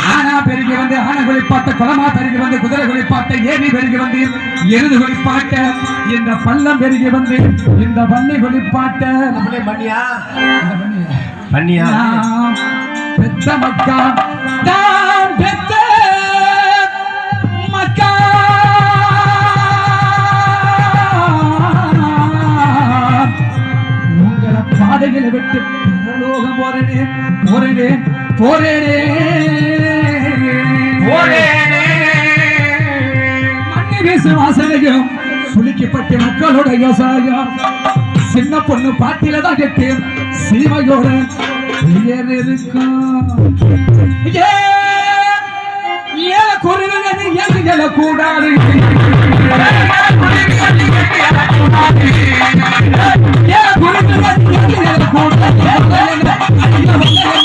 ஆனா பெருகி வந்து ஆனை குளிப்பாட்ட குளமா பெருகி வந்து குதிரை குளிப்பாட்ட ஏரி பெருகி வந்து எருது குளிப்பாட்ட இந்த பள்ளம் பெருகி வந்து இந்த பண்ணி குளிப்பாட்ட பண்ணியா பண்ணியா பெத்த மக்கா தான் பெத்த மக்கா உங்களை பாதைகளை விட்டு பரலோகம் போறேனே போறேனே போறேனே மண்ணை வீசு வாசனையும் சுலுக்கப்பட்ட மக்களோட யோசனையும் சின்ன பொண்ணு பாட்டில தான் கேட்டு சீமையோட உயர் இருக்கும் ஏல குருவினது எங்க கூடாது ஏல குருவினது எங்க கூடாது